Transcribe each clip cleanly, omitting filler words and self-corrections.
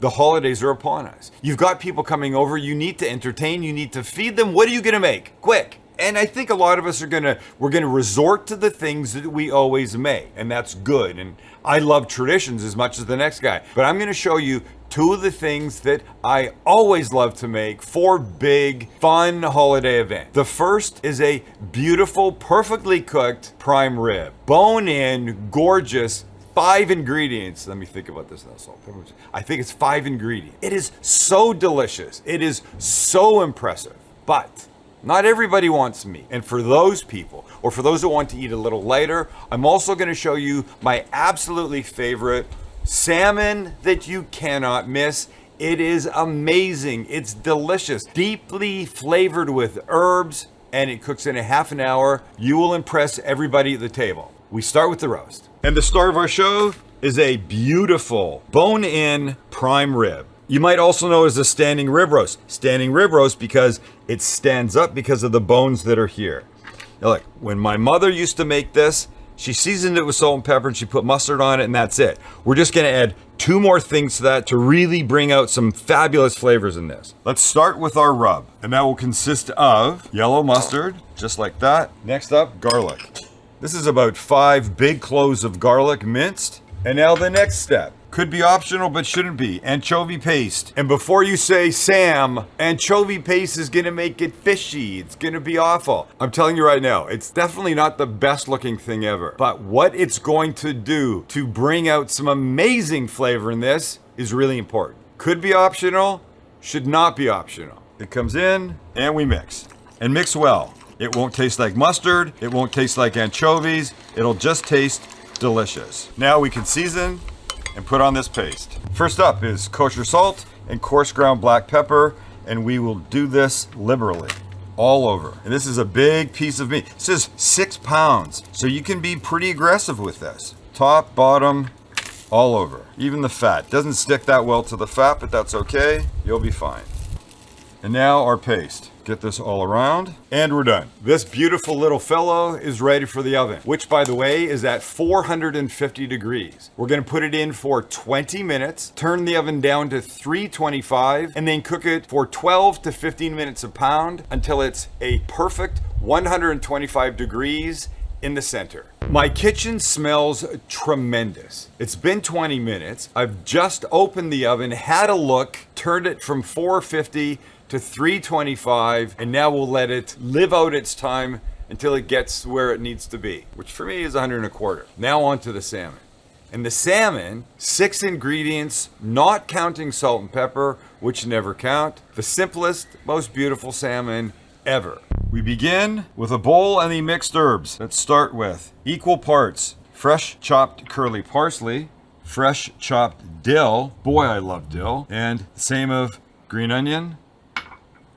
The holidays are upon us. You've got people coming over. You need to entertain. You need to feed them. What are you going to make? Quick. And I think a lot of us we're gonna resort to the things that we always make, and that's good. And I love traditions as much as the next guy. But I'm gonna show you two of the things that I always love to make for big, fun holiday events. The first is a beautiful, perfectly cooked prime rib. Bone in, gorgeous, 5 ingredients. Let me think about this now. Salt, pepper. I think it's 5 ingredients. It is so delicious. It is so impressive. But not everybody wants meat. And for those people, or for those that want to eat a little lighter, I'm also going to show you my absolutely favorite salmon that you cannot miss. It is amazing. It's delicious. Deeply flavored with herbs, and it cooks in a half an hour. You will impress everybody at the table. We start with the roast. And the star of our show is a beautiful bone-in prime rib. You might also know it as a standing rib roast. Standing rib roast because it stands up because of the bones that are here. Now look, when my mother used to make this, she seasoned it with salt and pepper and she put mustard on it, and that's it. We're just gonna add 2 more things to that to really bring out some fabulous flavors in this. Let's start with our rub. And that will consist of yellow mustard, just like that. Next up, garlic. This is about 5 big cloves of garlic minced. And now the next step. Could be optional, but shouldn't be. Anchovy paste. And before you say, Sam, anchovy paste is gonna make it fishy. It's gonna be awful. I'm telling you right now, it's definitely not the best looking thing ever. But what it's going to do to bring out some amazing flavor in this is really important. Could be optional, should not be optional. It comes in and we mix. And mix well. It won't taste like mustard. It won't taste like anchovies. It'll just taste delicious. Now we can season and put on this paste. First up is kosher salt and coarse ground black pepper, and we will do this liberally all over. And this is a big piece of meat. This is 6 pounds, so you can be pretty aggressive with this. Top, bottom, all over. Even the fat. Doesn't stick that well to the fat, but that's okay. You'll be fine. And now our paste. Get this all around, and we're done. This beautiful little fellow is ready for the oven, which by the way is at 450 degrees. We're gonna put it in for 20 minutes, turn the oven down to 325, and then cook it for 12 to 15 minutes a pound until it's a perfect 125 degrees in the center. My kitchen smells tremendous. It's been 20 minutes. I've just opened the oven, had a look, turned it from 450 to 325, and now we'll let it live out its time until it gets where it needs to be, which for me is 125. Now on to the salmon. And the salmon, 6 ingredients, not counting salt and pepper, which never count. The simplest, most beautiful salmon ever. We begin with a bowl and the mixed herbs. Let's start with equal parts fresh chopped curly parsley, fresh chopped dill, boy I love dill, and same of green onion.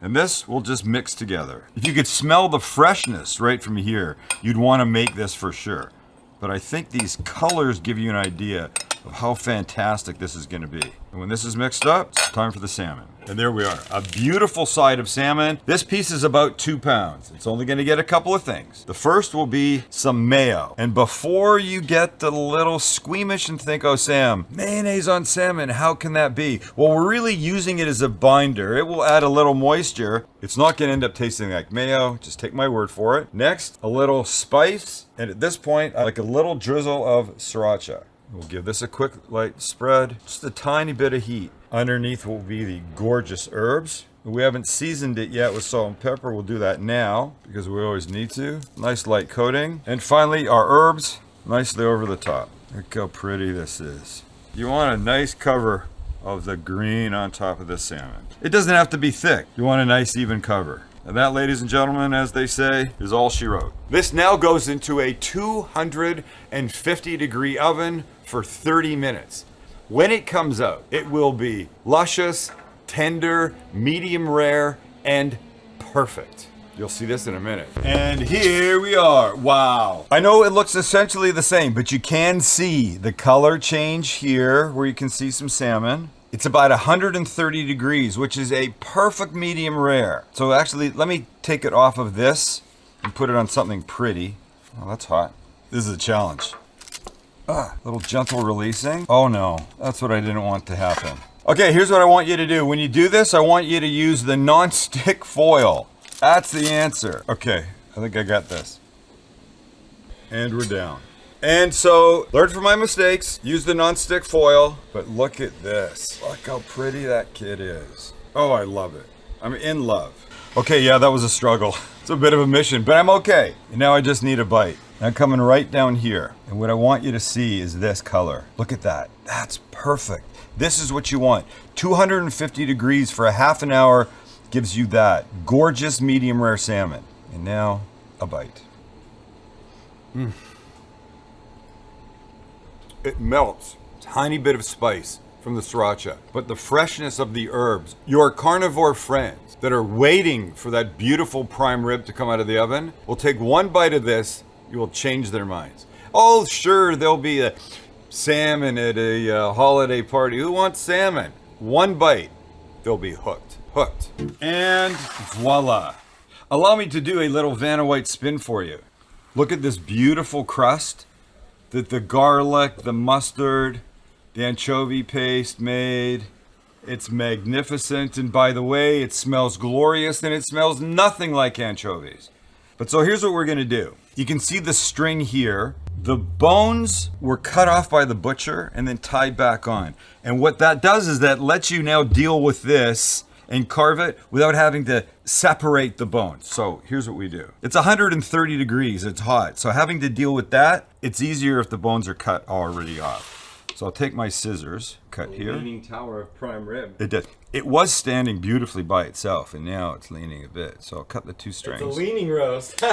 And this will just mix together. If you could smell the freshness right from here, you'd want to make this for sure. But I think these colors give you an idea of how fantastic this is going to be. And when this is mixed up, it's time for the salmon. And there we are, a beautiful side of salmon. This piece is about 2 pounds. It's only going to get a couple of things. The first will be some mayo. And before you get the little squeamish and think, oh Sam, mayonnaise on salmon, how can that be? Well, we're really using it as a binder. It will add a little moisture. It's not going to end up tasting like mayo. Just take my word for it. Next, a little spice. And at this point, I like a little drizzle of sriracha. We'll give this a quick light spread. Just a tiny bit of heat. Underneath will be the gorgeous herbs. We haven't seasoned it yet with salt and pepper. We'll do that now because we always need to. Nice light coating. And finally, our herbs nicely over the top. Look how pretty this is. You want a nice cover of the green on top of this salmon. It doesn't have to be thick. You want a nice even cover. And that, ladies and gentlemen, as they say, is all she wrote. This now goes into a 250 degree oven for 30 minutes. When it comes out, it will be luscious, tender, medium rare, and perfect. You'll see this in a minute. And here we are. Wow. I know it looks essentially the same, but you can see the color change here where you can see some salmon. It's about 130 degrees, which is a perfect medium rare. So actually, let me take it off of this and put it on something pretty. Oh, that's hot. This is a challenge. Little gentle releasing. Oh no, that's what I didn't want to happen. Okay, here's what I want you to do. When you do this, I want you to use the non-stick foil. That's the answer. Okay, I think I got this. And we're down. And so, learn from my mistakes, use the non-stick foil, but look at this. Look how pretty that kid is. Oh, I love it. I'm in love. Okay, yeah, that was a struggle. It's a bit of a mission, but I'm okay. And now I just need a bite. I'm coming right down here. And what I want you to see is this color. Look at that. That's perfect. This is what you want. 250 degrees for a half an hour gives you that. Gorgeous medium rare salmon. And now, a bite. It melts. Tiny bit of spice from the sriracha, but the freshness of the herbs. Your carnivore friends that are waiting for that beautiful prime rib to come out of the oven will take one bite of this, you will change their minds. Oh, sure, there'll be a salmon at a holiday party. Who wants salmon? One bite, they'll be hooked. Hooked. And voila. Allow me to do a little Vanna White spin for you. Look at this beautiful crust that the garlic, the mustard, the anchovy paste made. It's magnificent, and by the way, it smells glorious, and it smells nothing like anchovies. But so here's what we're gonna do. You can see the string here. The bones were cut off by the butcher and then tied back on. And what that does is that lets you now deal with this and carve it without having to separate the bones. So here's what we do. It's 130 degrees, it's hot. So having to deal with that, it's easier if the bones are cut already off. So I'll take my scissors, cut here. Leaning tower of prime rib. It did. It was standing beautifully by itself, and now it's leaning a bit. So I'll cut the two strings. It's a leaning roast. Come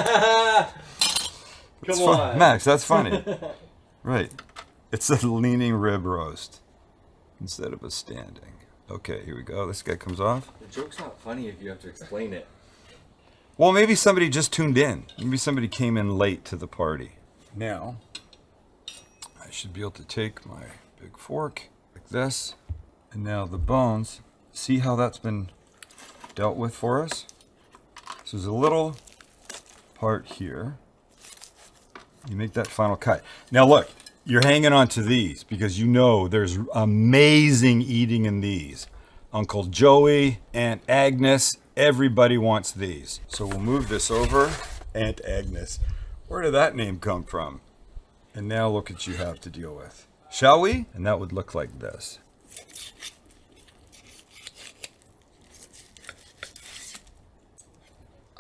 on. Max, that's funny. Right. It's a leaning rib roast instead of a standing. Okay, here we go. This guy comes off. The joke's not funny if you have to explain it. Well, maybe somebody just tuned in. Maybe somebody came in late to the party. Now, I should be able to take my big fork like this. And now the bones. See how that's been dealt with for us? So there's a little part here. You make that final cut. Now look, you're hanging on to these because you know there's amazing eating in these. Uncle Joey, Aunt Agnes, everybody wants these. So we'll move this over. Aunt Agnes. Where did that name come from? And now look what you have to deal with. Shall we? And that would look like this.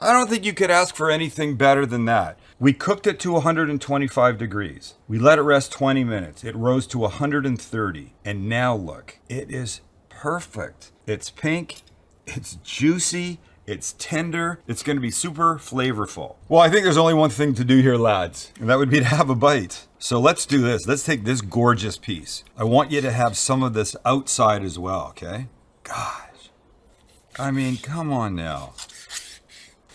I don't think you could ask for anything better than that. We cooked it to 125 degrees. We let it rest 20 minutes. It rose to 130. And now look, it is perfect. It's pink, it's juicy, it's tender. It's gonna be super flavorful. Well, I think there's only one thing to do here, lads, and that would be to have a bite. So let's do this. Let's take this gorgeous piece. I want you to have some of this outside as well, okay? Gosh, I mean, come on now.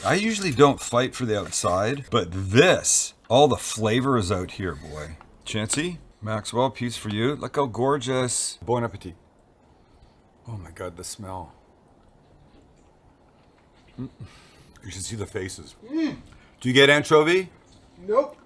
I usually don't fight for the outside, but this, all the flavor is out here, boy. Chancy, Maxwell, piece for you. Look how gorgeous. Bon appetit. Oh my God, the smell. You should see the faces. Do you get anchovy? Nope.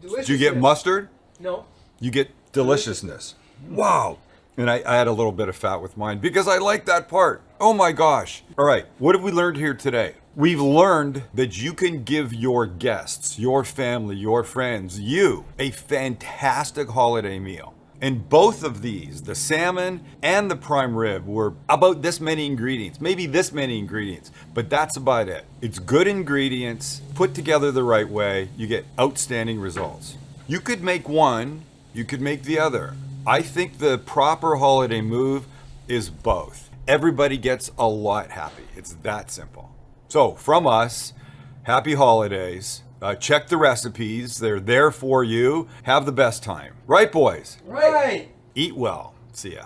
Delicious. Do you get mustard? No. You get deliciousness. Wow. And I add a little bit of fat with mine because I like that part. Oh my gosh. All right, what have we learned here today? We've learned that you can give your guests, your family, your friends, you, a fantastic holiday meal. And both of these, the salmon and the prime rib, were about this many ingredients, maybe this many ingredients, but that's about it. It's good ingredients, put together the right way, you get outstanding results. You could make one, you could make the other. I think the proper holiday move is both. Everybody gets a lot happy. It's that simple. So from us, happy holidays. Check the recipes. They're there for you. Have the best time. Right, boys? Right. Eat well. See ya.